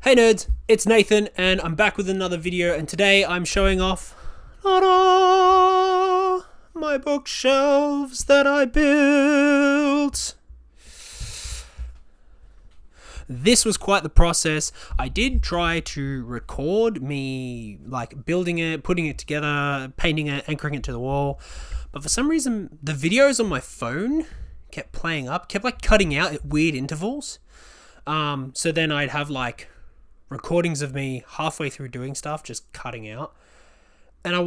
Hey nerds, it's Nathan and I'm back with another video, and today I'm showing off ta-da, my bookshelves that I built. This was quite the process. I did try to record me building it, putting it together, painting it, anchoring it to the wall, but for some reason the videos on my phone kept playing up, kept cutting out at weird intervals. So then I'd have recordings of me halfway through doing stuff just cutting out, and I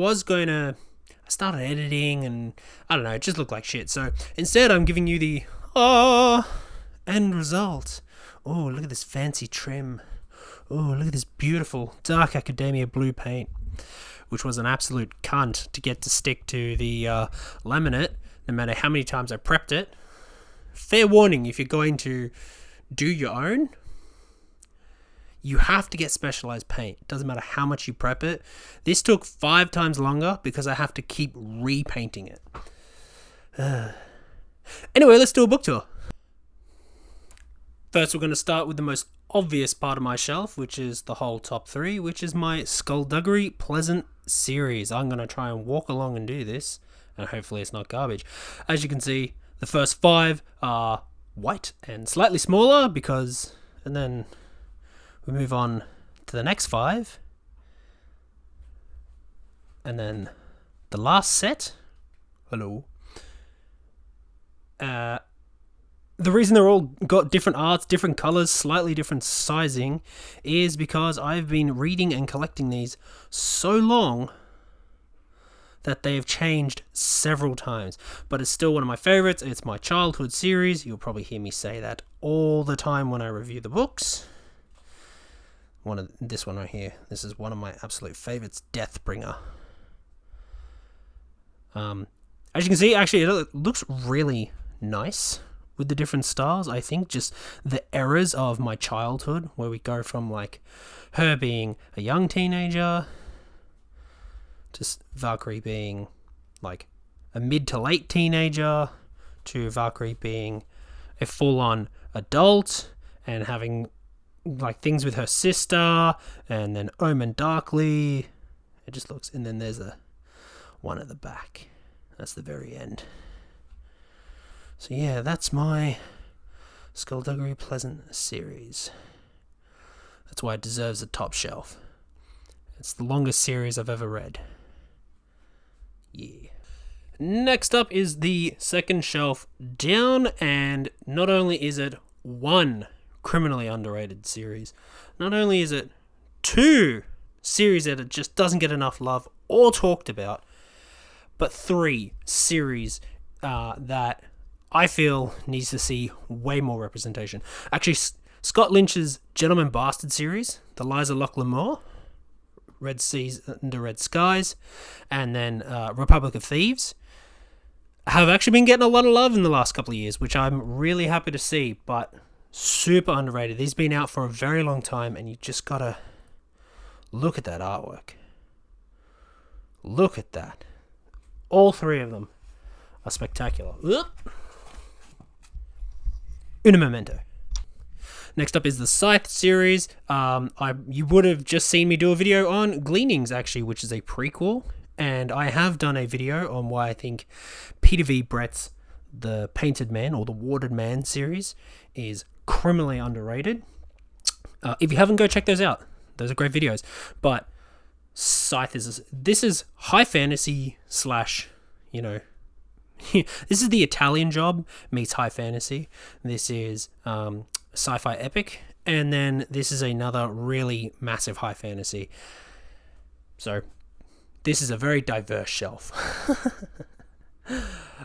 started editing and I don't know, it just looked like shit. So instead I'm giving you the end result. Oh, look at this fancy trim. Oh, look at this beautiful dark academia blue paint, which was an absolute cunt to get to stick to the laminate no matter how many times I prepped it. Fair warning, if you're going to do your own, you have to get specialized paint. It doesn't matter how much you prep it. This took 5 times longer because I have to keep repainting it. Anyway, let's do a book tour. First, we're going to start with the most obvious part of my shelf, which is the whole top 3, which is my Skullduggery Pleasant series. I'm going to try and walk along and do this, and hopefully it's not garbage. As you can see, the first 5 are white and slightly smaller and then we move on to the next 5, and then the last set. Hello. The reason they're all got different arts, different colors, slightly different sizing is because I've been reading and collecting these so long that they've changed several times, but it's still one of my favorites. It's my childhood series. You'll probably hear me say that all the time when I review the books. This one right here. This is one of my absolute favorites, Deathbringer. As you can see, actually, it looks really nice with the different styles. I think just the eras of my childhood, where we go from her being a young teenager to Valkyrie being a mid to late teenager, to Valkyrie being a full-on adult and having things with her sister, and then Omen Darkly. It just looks, and then there's one at the back. That's the very end. So yeah, that's my Skullduggery Pleasant series. That's why it deserves a top shelf. It's the longest series I've ever read. Yeah. Next up is the second shelf down, and not only is it one criminally underrated series, not only is it 2 series that it just doesn't get enough love or talked about, but 3 series that I feel needs to see way more representation. Actually, Scott Lynch's Gentleman Bastard series, the Liza Locke-Lamore, Red Seas Under Red Skies, and then Republic of Thieves, have actually been getting a lot of love in the last couple of years, which I'm really happy to see, but super underrated. These have been out for a very long time, and you just gotta look at that artwork. Look at that. All 3 of them are spectacular. Una memento. Next up is the Scythe series. You would have just seen me do a video on Gleanings, actually, which is a prequel, and I have done a video on why I think Peter V. Brett's The Painted Man, or The Warded Man series, is criminally underrated. If you haven't, go check those out. Those are great videos. But Scythe this is high fantasy / this is the Italian Job meets high fantasy. This is sci-fi epic, and then this is another really massive high fantasy. So this is a very diverse shelf.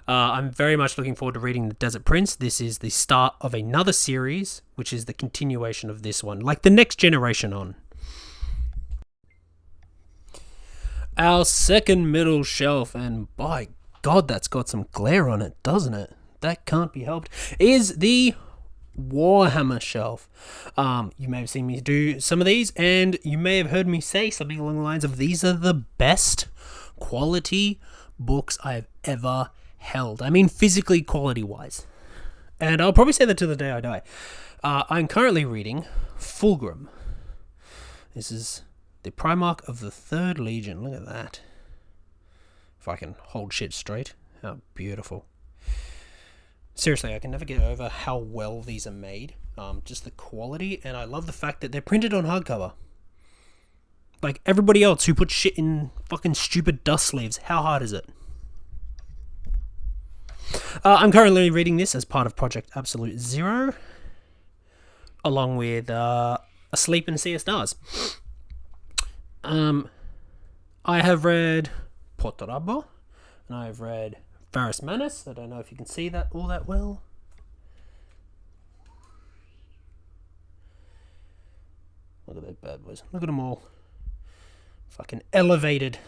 I'm very much looking forward to reading The Desert Prince. This is the start of another series, which is the continuation of this one, the next generation on. Our second middle shelf, and by God, that's got some glare on it, doesn't it? That can't be helped, is the Warhammer shelf. You may have seen me do some of these, and you may have heard me say something along the lines of, these are the best quality books I've ever held. I mean, physically, quality wise. And I'll probably say that to the day I die. I'm currently reading Fulgrim This is the Primarch of the 3rd Legion. Look at that. If I can hold shit straight. How beautiful. Seriously, I can never get over how well these are made. Just the quality, and I love the fact that they're printed on hardcover. Like everybody else who puts shit in fucking stupid dust sleeves. How hard is it? I'm currently reading this as part of Project Absolute Zero, along with Asleep in a Sea of Stars. I have read Portorabo, and I've read Varys Manus. I don't know if you can see that all that well. Look at those bad boys. Look at them all. Fucking elevated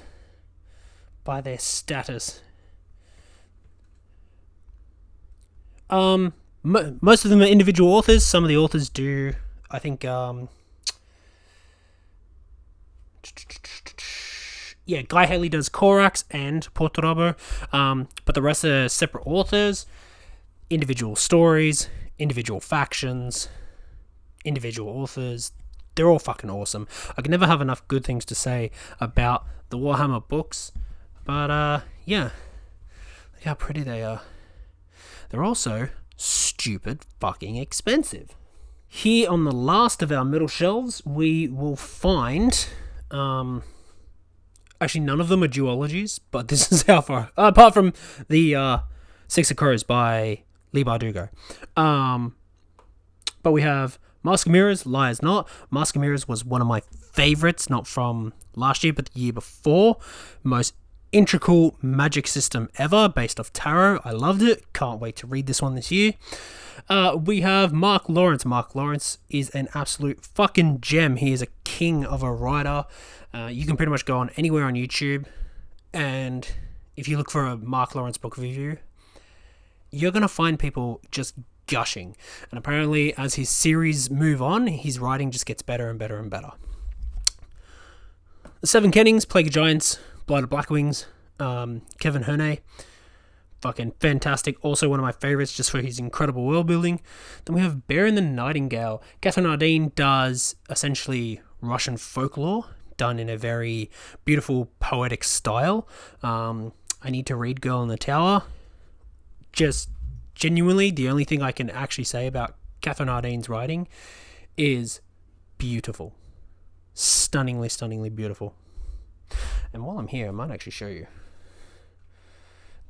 by their status. Most of them are individual authors. Some of the authors do, I think, yeah, Guy Haley does Corax and Portorabo, but the rest are separate authors, individual stories, individual factions, individual authors. They're all fucking awesome. I can never have enough good things to say about the Warhammer books, but yeah, look how pretty they are. They're also stupid fucking expensive. Here on the last of our middle shelves, we will find, actually none of them are duologies, but this is how far, apart from the Six of Crows by Leigh Bardugo. But we have Mask of Mirrors, Liars Not. Mask of Mirrors was one of my favorites, not from last year, but the year before. Most integral magic system ever, based off tarot. I loved it. Can't wait to read this one this year. We have Mark Lawrence. Mark Lawrence is an absolute fucking gem. He is a king of a writer. You can pretty much go on anywhere on YouTube, and if you look for a Mark Lawrence book review, you're going to find people just gushing. And apparently, as his series move on, his writing just gets better and better and better. The Seven Kennings, Plague of Giants, Blight of Blackwings, Kevin Herne, fucking fantastic. Also one of my favorites just for his incredible world building. Then we have Baron the Nightingale. Catherine Ardeen does essentially Russian folklore, done in a very beautiful poetic style. I need to read Girl in the Tower. Just genuinely, the only thing I can actually say about Catherine Ardeen's writing is beautiful. Stunningly, stunningly beautiful. And while I'm here, I might actually show you.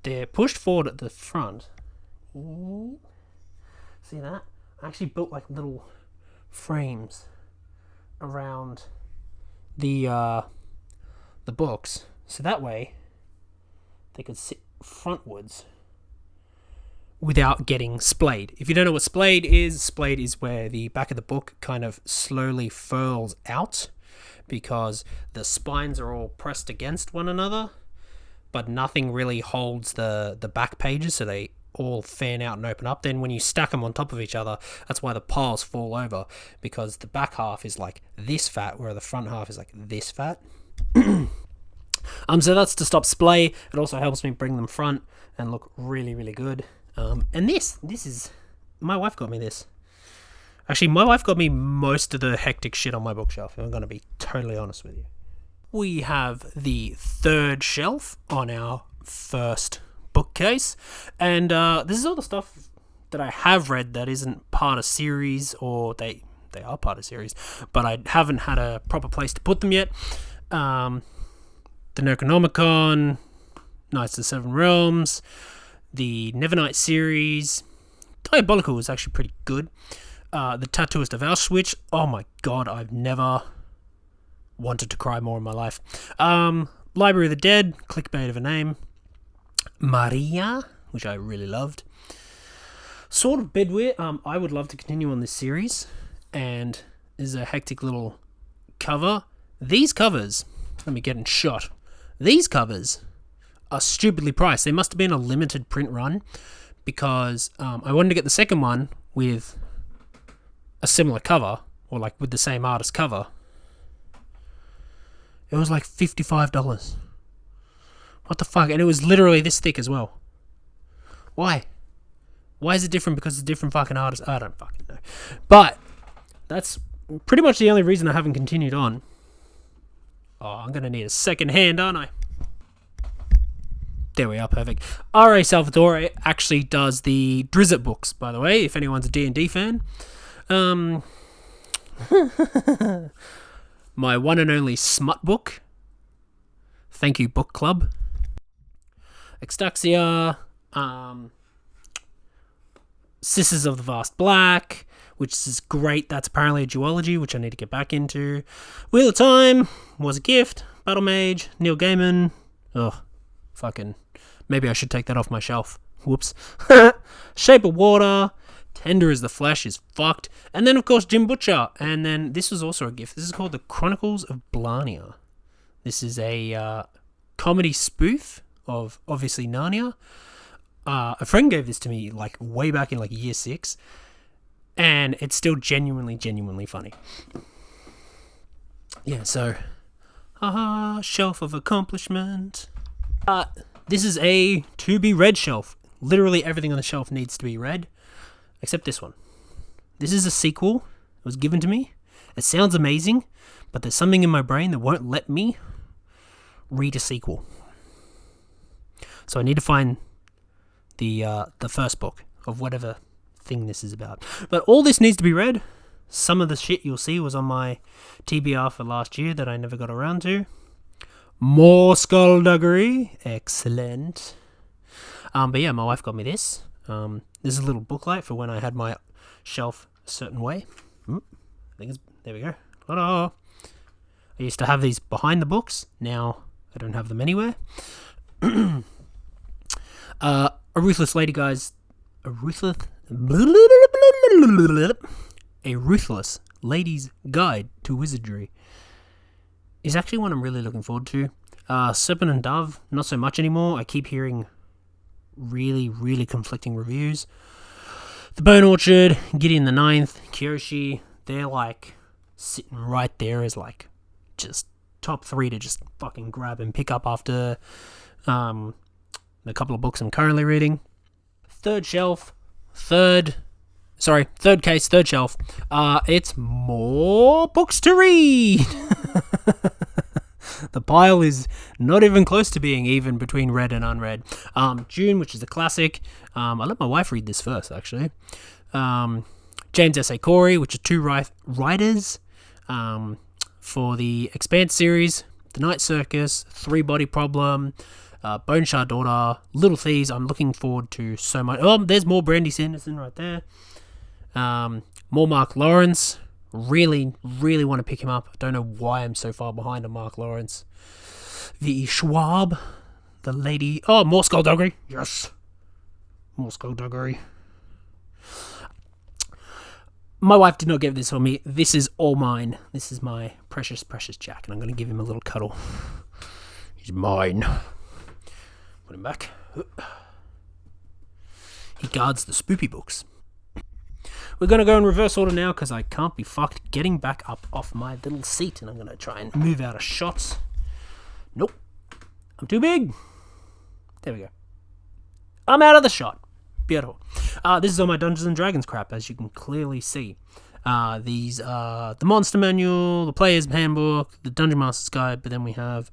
They're pushed forward at the front. See that? I actually built like little frames around the books, so that way they could sit frontwards without getting splayed. If you don't know what splayed is where the back of the book kind of slowly furls out because the spines are all pressed against one another, but nothing really holds the back pages, so they all fan out and open up. Then when you stack them on top of each other, that's why the piles fall over, because the back half is like this fat, where the front half is like this fat. So that's to stop splay. It also helps me bring them front and look really, really good. And this is, my wife got me this. Actually, my wife got me most of the hectic shit on my bookshelf, if I'm going to be totally honest with you. We have the third shelf on our first bookcase, and this is all the stuff that I have read that isn't part of series, or they are part of series, but I haven't had a proper place to put them yet. The Necronomicon, Knights of the Seven Realms, the Nevernight series. Diabolical was actually pretty good. The Tattooist of Auschwitz. Oh my god, I've never wanted to cry more in my life. Library of the Dead, clickbait of a name. Maria, which I really loved. Sword of Bedwyr. I would love to continue on this series, and there's a hectic little cover. These covers, let me get in shot. These covers are stupidly priced. They must have been a limited print run, because I wanted to get the second one with a similar cover, or like with the same artist cover. It was like $55. What the fuck? And it was literally this thick as well. Why? Why is it different? Because it's a different fucking artist? I don't fucking know. But that's pretty much the only reason I haven't continued on. Oh, I'm going to need a second hand, aren't I? There we are, perfect. R.A. Salvatore actually does the Drizzt books, by the way, if anyone's a D&D fan. My one and only smut book. Thank you, book club. Extaxia, Sisters of the Vast Black, which is great. That's apparently a duology, which I need to get back into. Wheel of Time was a gift. Battle Mage, Neil Gaiman. Ugh, fucking. Maybe I should take that off my shelf. Whoops. Shape of Water. Tender as the Flesh is fucked. And then, of course, Jim Butcher. And then this was also a gift. This is called The Chronicles of Blarnia. This is a comedy spoof of, obviously, Narnia. A friend gave this to me, like, way back in, like, year 6. And it's still genuinely funny. Yeah, so... shelf of accomplishment. This is a to-be-read shelf. Literally everything on the shelf needs to be read. Except this one. This is a sequel. It was given to me. It sounds amazing, but there's something in my brain that won't let me read a sequel. So I need to find the first book of whatever thing this is about. But all this needs to be read. Some of the shit you'll see was on my TBR for last year that I never got around to. More skullduggery. Excellent. But yeah, my wife got me this. This is a little booklight for when I had my shelf a certain way. I think it's... There we go. Ta-da! I used to have these behind the books. Now I don't have them anywhere. A Ruthless Lady, guys. A Ruthless Lady's Guide to Wizardry is actually one I'm really looking forward to. Serpent and Dove, not so much anymore. I keep hearing really conflicting reviews. The Bone Orchard, Gideon the Ninth, Kyoshi, they're like sitting right there as like just top 3 to just fucking grab and pick up after the couple of books I'm currently reading. Third shelf, third shelf. It's more books to read. The pile is not even close to being even between read and unread. Dune, which is a classic. I let my wife read this first, actually. James S.A. Corey, which are 2 writers for the Expanse series. The Night Circus, 3 Body Problem, Bone Shard Daughter, Little Thieves. I'm looking forward to so much. Oh, there's more Brandy Sanderson right there. More Mark Lawrence. Really want to pick him up. I don't know why I'm so far behind on Mark Lawrence. V.E. Schwab. The Lady... Oh, more Skullduggery. Yes. More Skullduggery. My wife did not give this for me. This is all mine. This is my precious Jack, and I'm going to give him a little cuddle. He's mine. Put him back. He guards the spoopy books. We're going to go in reverse order now because I can't be fucked getting back up off my little seat, and I'm going to try and move out of shots. Nope. I'm too big. There we go. I'm out of the shot. Beautiful. This is all my Dungeons and Dragons crap, as you can clearly see. These are the Monster Manual, the Player's Handbook, the Dungeon Master's Guide, but then we have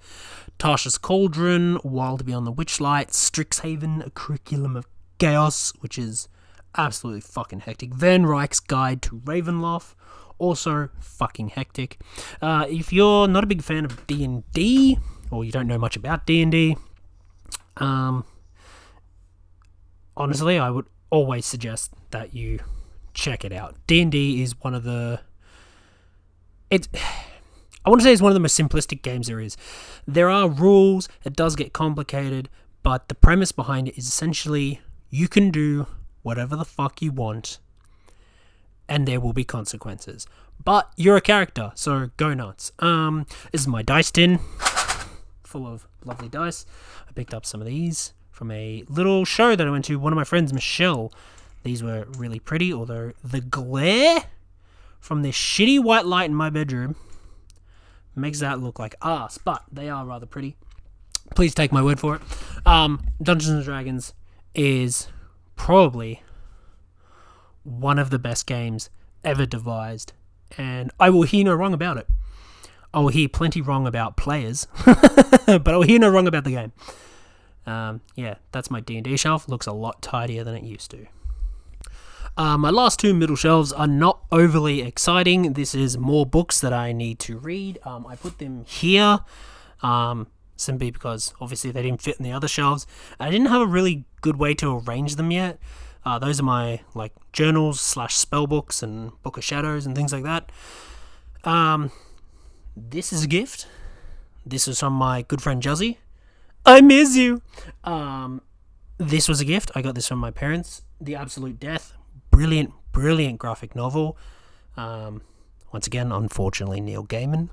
Tasha's Cauldron, Wild Beyond the Witchlight, Strixhaven, A Curriculum of Chaos, which is absolutely fucking hectic. Van Reich's Guide to Ravenloft, also fucking hectic. If you're not a big fan of D&D, or you don't know much about D&D, honestly, I would always suggest that you check it out. D&D is one of the... I want to say it's one of the most simplistic games there is. There are rules, it does get complicated, but the premise behind it is essentially you can do whatever the fuck you want, and there will be consequences. But you're a character, so go nuts. This is my dice tin, full of lovely dice. I picked up some of these from a little show that I went to. One of my friends, Michelle. These were really pretty, although the glare from this shitty white light in my bedroom makes that look like ass, but they are rather pretty. Please take my word for it. Dungeons & Dragons is probably one of the best games ever devised, and I will hear no wrong about it. I will hear plenty wrong about players, but I will hear no wrong about the game. Yeah, that's my D&D shelf. Looks a lot tidier than it used to. My last two middle shelves are not overly exciting. This is more books that I need to read. I put them here, simply because obviously they didn't fit in the other shelves. I didn't have a really good way to arrange them yet. Those are my like journals / spell books and Book of Shadows and things like that. This is a gift. This is from my good friend Juzzy. I miss you. This was a gift. I got this from my parents. The Absolute Death. Brilliant graphic novel. Once again, unfortunately, Neil Gaiman.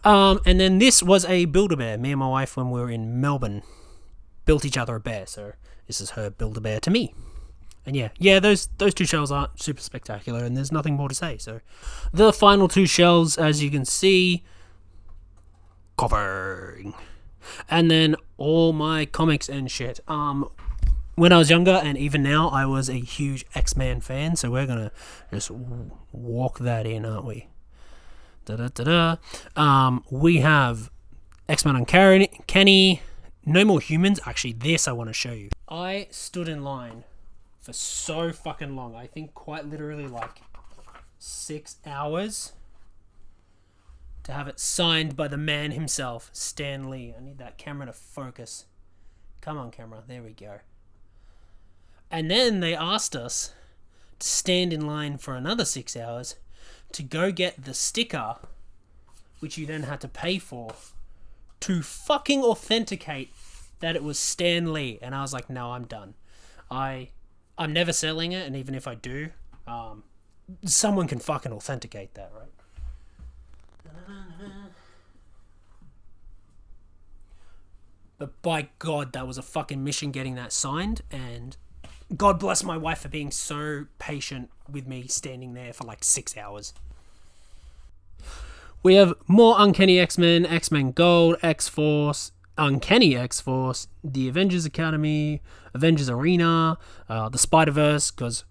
And then this was a Build-A-Bear. Me and my wife, when we were in Melbourne, built each other a bear. So this is her Build-A-Bear to me. And yeah, those two shells aren't super spectacular, and there's nothing more to say. So the final two shells, as you can see, covering. And then all my comics and shit. When I was younger, and even now, I was a huge X-Men fan, so we're gonna just walk that in, aren't we? We have X-Men Uncanny, No More Humans. Actually, this I want to show you. I stood in line for so fucking long. I think quite literally like 6 hours to have it signed by the man himself, Stan Lee. I need that camera to focus. Come on, camera. There we go. And then they asked us to stand in line for another 6 hours to go get the sticker, which you then had to pay for, to fucking authenticate that it was Stan Lee. And I was like, no, I'm done. I'm never selling it, and even if I do, someone can fucking authenticate that, right? But by God, that was a fucking mission getting that signed, and God bless my wife for being so patient with me standing there for like 6 hours. We have more Uncanny X-Men, X-Men Gold, X-Force, Uncanny X-Force, the Avengers Academy, Avengers Arena, the Spider-Verse, because,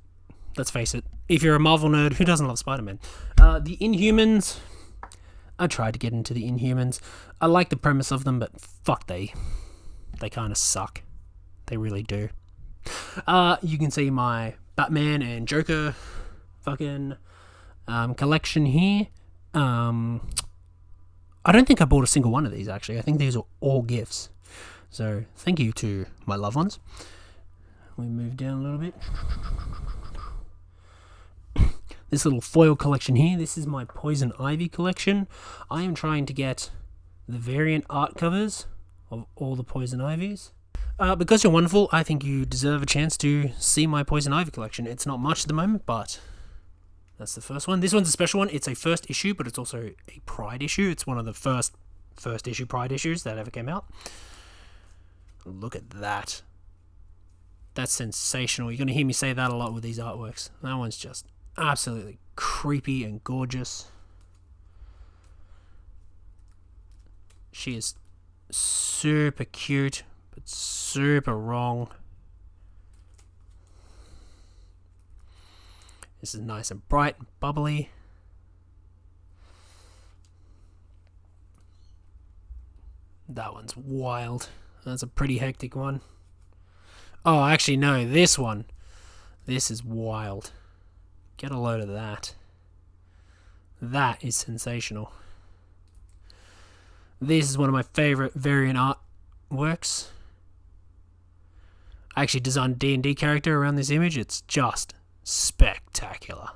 let's face it, if you're a Marvel nerd, who doesn't love Spider-Man? The Inhumans. I tried to get into the Inhumans. I like the premise of them, but fuck, they kind of suck. They really do. You can see my Batman and Joker fucking collection here. I don't think I bought a single one of these, actually. I think these are all gifts. So, thank you to my loved ones. We move down a little bit. This little foil collection here, this is my Poison Ivy collection. I am trying to get the variant art covers of all the Poison Ivies. Because you're wonderful, I think you deserve a chance to see my Poison Ivy collection. It's not much at the moment, but that's the first one. This one's a special one. It's a first issue, but it's also a Pride issue. It's one of the first issue Pride issues that ever came out. Look at that. That's sensational. You're going to hear me say that a lot with these artworks. That one's just absolutely creepy and gorgeous. She is super cute, but super wrong. This is nice and bright and bubbly. That one's wild. That's a pretty hectic one. Oh, actually, no, this one. This is wild. Get a load of that. That is sensational. This is one of my favorite variant artworks. I actually designed a D&D character around this image. It's just spectacular.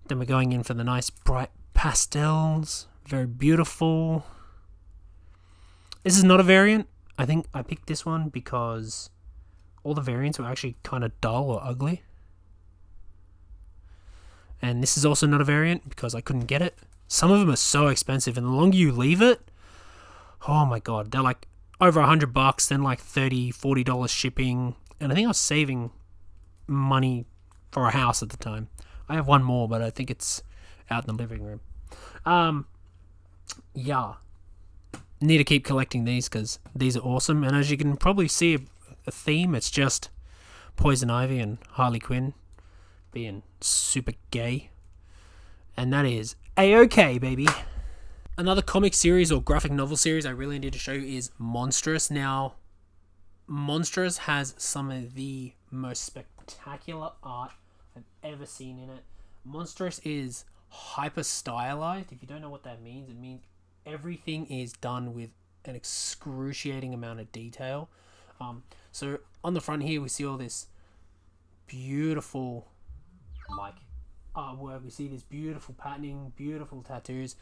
Then we're going in for the nice bright pastels. Very beautiful. This is not a variant. I think I picked this one because all the variants were actually kind of dull or ugly. And this is also not a variant because I couldn't get it. Some of them are so expensive, and the longer you leave it, oh my god, they're like over $100, then like $30, $40 shipping. And I think I was saving money for a house at the time. I have one more, but I think it's out in the living room. Yeah. Need to keep collecting these because these are awesome. And as you can probably see a theme, it's just Poison Ivy and Harley Quinn being super gay. and that is A-OK, baby. Another comic series or graphic novel series I really need to show you is Monstrous. Now, Monstrous has some of the most spectacular art I've ever seen in it. Monstrous is hyper stylized. If you don't know what that means, it means everything is done with an excruciating amount of detail. So on the front here, we see all this beautiful artwork. We see this beautiful patterning, beautiful tattoos.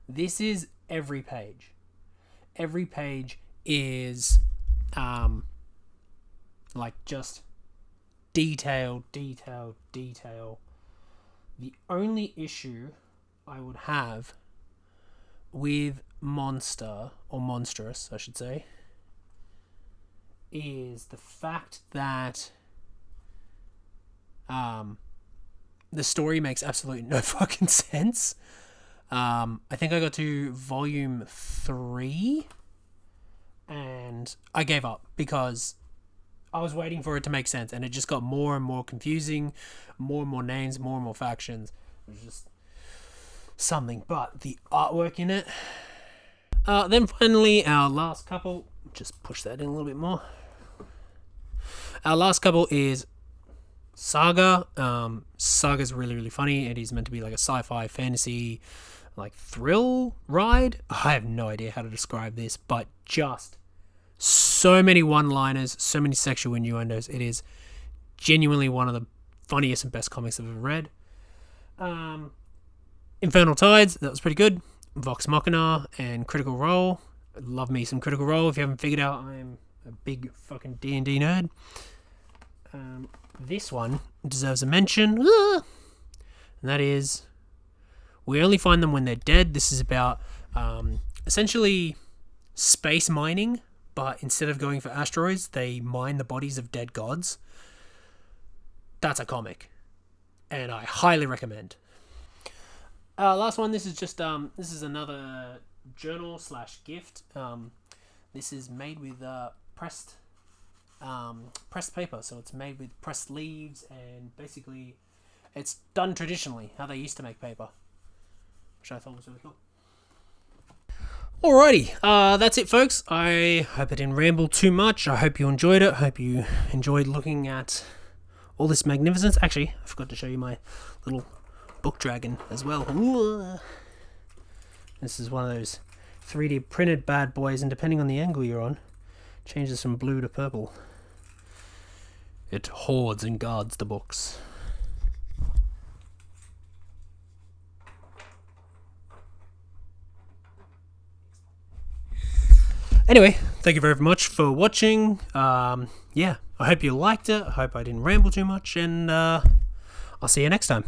This is every page. Every page is just detail. The only issue I would have with Monstrous, I should say, is the fact that the story makes absolutely no fucking sense. I think I got to volume 3 and I gave up because I was waiting for it to make sense, and it just got more and more confusing, more and more names, more and more factions. It was just something. But the artwork in it. Then finally, our last couple. Just push that in a little bit more. Our last couple is Saga. Saga's really, really funny. It is meant to be like a sci-fi fantasy, like thrill ride. I have no idea how to describe this, but just so many one-liners, so many sexual innuendos. It is genuinely one of the funniest and best comics I've ever read. Infernal Tides, that was pretty good. Vox Machina and Critical Role. Love me some Critical Role. If you haven't figured out, I'm a big fucking D&D nerd. This one deserves a mention. And that is, we only find them when they're dead. This is about essentially space mining, but instead of going for asteroids, they mine the bodies of dead gods. That's a comic, and I highly recommend. Last one. This is just this is another journal / gift. This is made with pressed paper, so it's made with pressed leaves, and basically it's done traditionally how they used to make paper, which I thought was really cool. Alrighty, that's it, folks. I hope I didn't ramble too much. I hope you enjoyed it. I hope you enjoyed looking at all this magnificence. Actually, I forgot to show you my little book dragon as well. Ooh. This is one of those 3D printed bad boys, and depending on the angle you're on, changes from blue to purple. It hoards and guards the books. Anyway, thank you very much for watching. Yeah, I hope you liked it. I hope I didn't ramble too much, and I'll see you next time.